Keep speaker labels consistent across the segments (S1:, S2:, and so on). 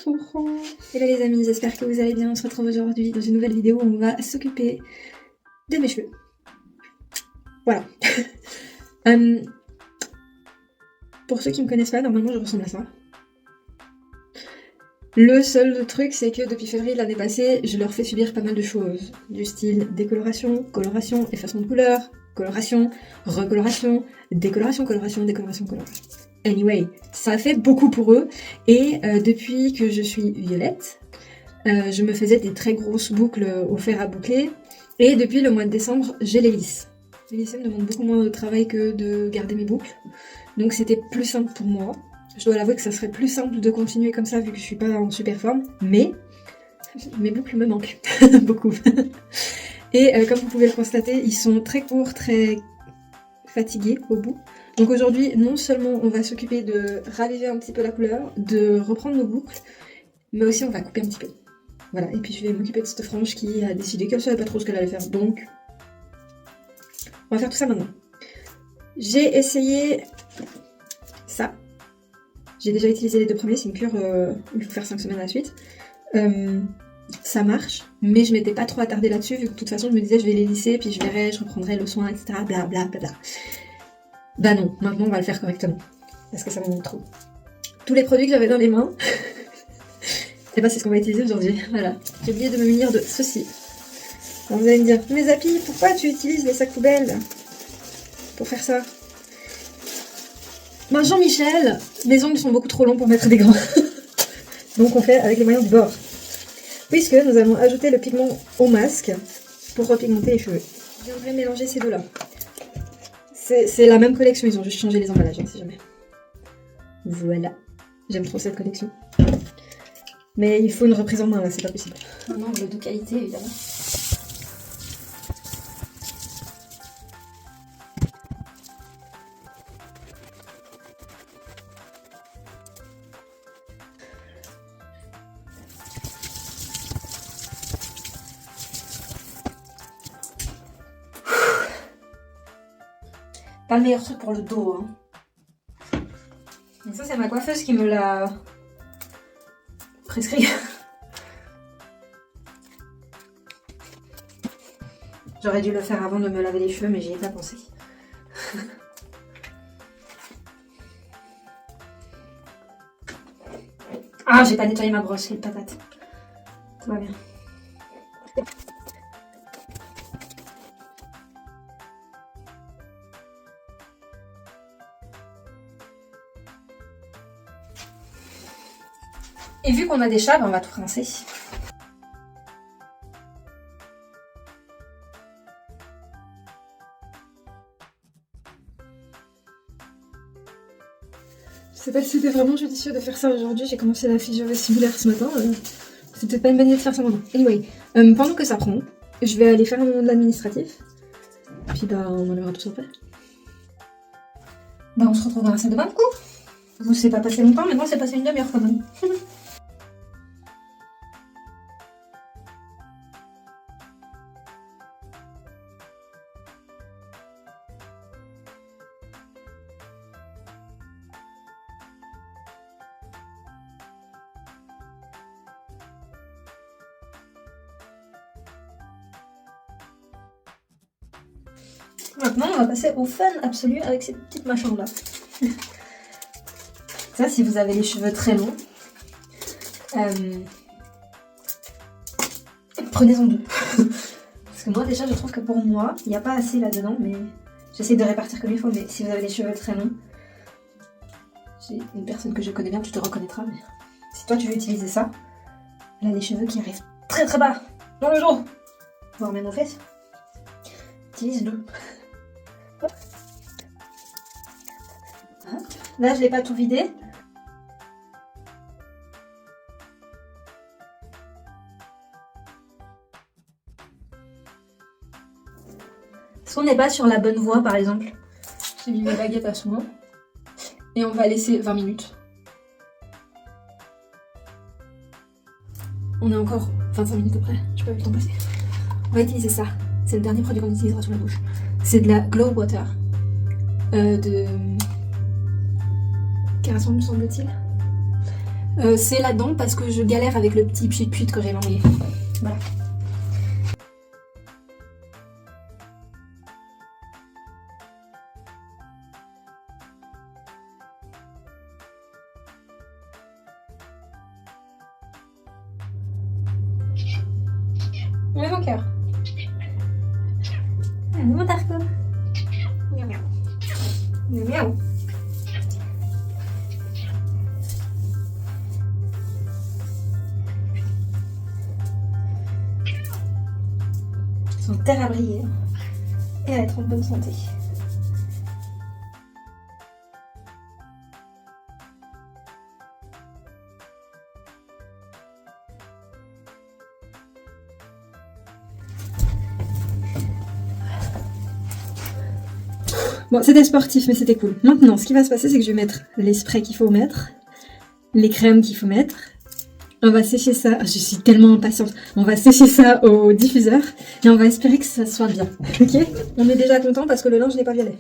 S1: Bonjour. Hello les amis, j'espère que vous allez bien. On se retrouve aujourd'hui dans une nouvelle vidéo où on va s'occuper de mes cheveux. Voilà. Pour ceux qui me connaissent pas, normalement je ressemble à ça. Le seul truc, c'est que depuis février de l'année passée, je leur fais subir pas mal de choses. Du style décoloration, coloration, effacement de couleur, coloration, recoloration, décoloration, coloration, décoloration, coloration. Anyway, ça a fait beaucoup pour eux. Et depuis que je suis violette, je me faisais des très grosses boucles au fer à boucler. Et depuis le mois de décembre, j'ai les lisses. Les lisses me demandent beaucoup moins de travail que de garder mes boucles. Donc c'était plus simple pour moi. Je dois l'avouer que ça serait plus simple de continuer comme ça vu que je suis pas en super forme. Mais mes boucles me manquent beaucoup. Et comme vous pouvez le constater, ils sont très courts, très fatigués au bout. Donc aujourd'hui, non seulement on va s'occuper de raviver un petit peu la couleur, de reprendre nos boucles, mais aussi on va couper un petit peu. Voilà, et puis je vais m'occuper de cette frange qui a décidé qu'elle savait pas trop ce qu'elle allait faire. Donc, on va faire tout ça maintenant. J'ai essayé ça. J'ai déjà utilisé les deux premiers, c'est une cure, il faut faire 5 semaines à la suite. Ça marche, mais je m'étais pas trop attardée là-dessus, vu que de toute façon je me disais je vais les lisser, puis je verrai, je reprendrai le soin, etc. Bla bla bla bla. Bah non, maintenant on va le faire correctement, parce que ça m'en manque trop. Tous les produits que j'avais dans les mains, et bah c'est ce qu'on va utiliser aujourd'hui, voilà. J'ai oublié de me munir de ceci. Alors vous allez me dire, mais Zappy, pourquoi tu utilises les sacs poubelles pour faire ça? Ben Jean-Michel, mes ongles sont beaucoup trop longs pour mettre des gants. Donc on fait avec les moyens du bord. Puisque nous allons ajouter le pigment au masque pour repigmenter les cheveux. Je viendrai mélanger ces deux-là. C'est la même collection, ils ont juste changé les emballages, hein, si jamais. Voilà. J'aime trop cette collection. Mais il faut une reprise en main, là, c'est pas possible. Un angle de qualité, évidemment. Pas le meilleur truc pour le dos, hein. Donc ça, c'est ma coiffeuse qui me l'a prescrit. J'aurais dû le faire avant de me laver les cheveux, mais j'y ai pas pensé. Ah, j'ai pas nettoyé ma brosse, quelle patate. Tout va bien. Et vu qu'on a des chats, on va tout rincer. Je sais pas si c'était vraiment judicieux de faire ça aujourd'hui, j'ai commencé la figure vestibulaire ce matin. C'est peut-être pas une bonne idée de faire ça maintenant. Anyway, pendant que ça prend, je vais aller faire un moment de l'administratif. Puis bah on enlèvera tout ça après. Bah on se retrouve dans la salle de bain du coup. Vous c'est pas passé longtemps, mais moi c'est passé une demi-heure quand même. Maintenant, on va passer au fun absolu avec ces petites machins là. Ça, si vous avez les cheveux très longs, prenez-en deux. Parce que moi, déjà, je trouve que pour moi, il n'y a pas assez là-dedans, mais j'essaie de répartir comme il faut. Mais si vous avez les cheveux très longs, j'ai une personne que je connais bien, tu te reconnaîtras. Mais si toi, tu veux utiliser ça, elle a des cheveux qui arrivent très très bas dans le dos, voire même aux fesses. Utilise-le. Là, je l'ai pas tout vidé. Est-ce qu'on n'est pas sur la bonne voie, par exemple? J'ai mis mes baguettes à soin. Et on va laisser 20 minutes. On est encore 25 minutes après. Je peux pas vu le temps passer. On va utiliser ça. C'est le dernier produit qu'on utilisera sur la bouche. C'est de la Glow Water. De Carason, me semble-t-il. C'est là-dedans parce que je galère avec le petit pchit-pchit que j'ai mangé. Voilà. Ouais, mon cœur. Ah, mon Tarko. Miaou miaou. Miaou miaou. Son terre à briller et à être en bonne santé. Bon, c'était sportif, mais c'était cool. Maintenant, ce qui va se passer, c'est que je vais mettre les sprays qu'il faut mettre, les crèmes qu'il faut mettre. On va sécher ça. Je suis tellement impatiente. On va sécher ça au diffuseur et on va espérer que ça soit bien. Ok? On est déjà content parce que le linge n'est pas violet.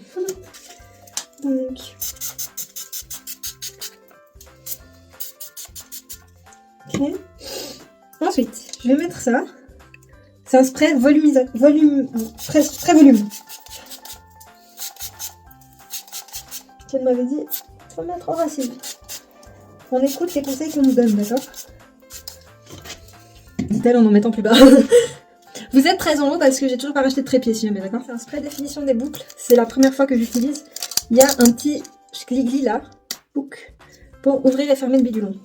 S1: Donc. Ok. Ensuite, je vais mettre ça. C'est un spray spray volume. Elle m'avait dit, faut mettre en racine. On écoute les conseils qu'on nous donne, d'accord? Dit-elle en mettant plus bas. Vous êtes très en haut parce que j'ai toujours pas racheté de trépied, si jamais, d'accord? C'est un spray définition des boucles. C'est la première fois que j'utilise. Il y a un petit glis là, pour ouvrir et fermer le bidulon.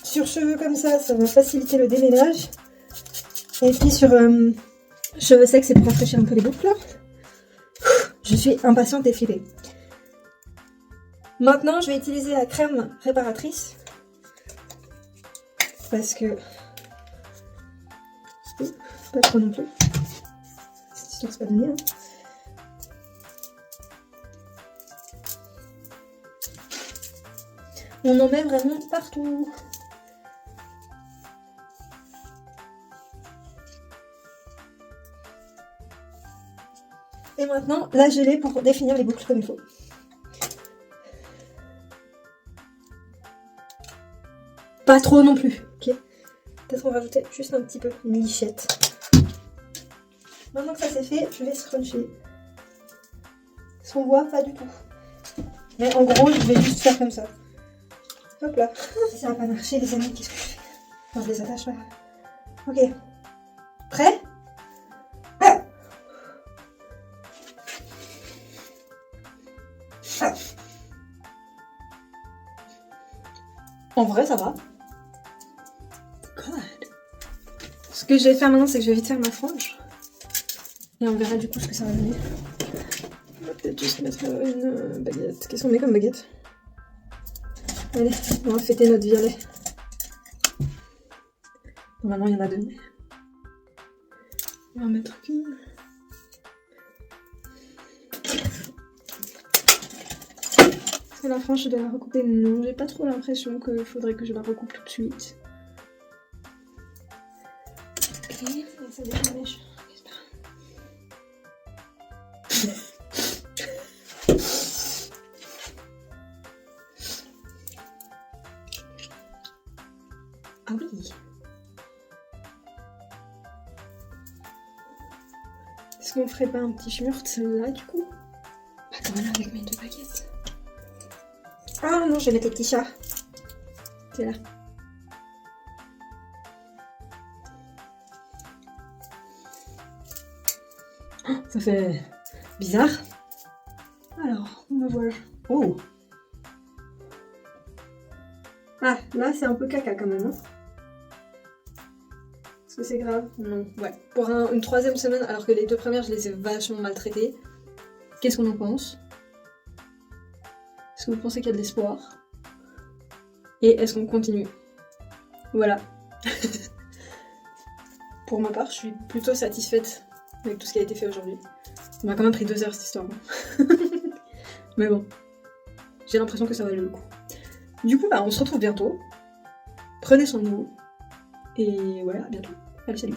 S1: Sur cheveux comme ça va faciliter le déménage. Et puis sur cheveux secs, c'est pour rafraîchir un peu les boucles. Je suis impatiente et flippée. Maintenant, je vais utiliser la crème réparatrice. Parce que... pas trop non plus. Cette histoire, c'est pas de mieux. On en met vraiment partout. Et maintenant, la gelée pour définir les boucles comme il faut. Pas trop non plus, ok? Peut-être on va rajouter juste un petit peu, une lichette. Maintenant que ça c'est fait, je vais scruncher. Si on voit, pas du tout. Mais en gros, je vais juste faire comme ça. Hop là. Si ça va pas marcher, les amis, qu'est-ce que je fais? Enfin, je les attache pas. Ok. Prêt? En vrai, ça va. God. Ce que je vais faire maintenant, c'est que je vais vite faire ma frange. Et on verra du coup ce que ça va donner. On va peut-être juste mettre une baguette. Qu'est-ce qu'on met comme baguette? Allez, on va fêter notre violet. Normalement, il y en a deux. On va en mettre une. Est-ce que la frange, je dois la recouper? Non, j'ai pas trop l'impression qu'il faudrait que je la recoupe tout de suite. Ok, ça dépend des mèches. Ah oui. Est-ce qu'on ferait pas un petit schmurt là du coup? Pas comme là avec mes deux baguettes. Ah non, je vais mettre le petit chat. C'est là. Oh, ça fait bizarre. Alors, me voilà. Oh. Ah, là c'est un peu caca quand même. Hein. Est-ce que c'est grave? Non. Ouais. Pour une troisième semaine, alors que les deux premières, je les ai vachement maltraitées. Qu'est-ce qu'on en pense? Est-ce que vous pensez qu'il y a de l'espoir? Et est-ce qu'on continue? Voilà. Pour ma part, je suis plutôt satisfaite avec tout ce qui a été fait aujourd'hui. Ça m'a quand même pris 2 heures cette histoire. Hein. Mais bon. J'ai l'impression que ça valait le coup. Du coup, bah, on se retrouve bientôt. Prenez soin de vous. Et voilà, à bientôt. Allez, salut.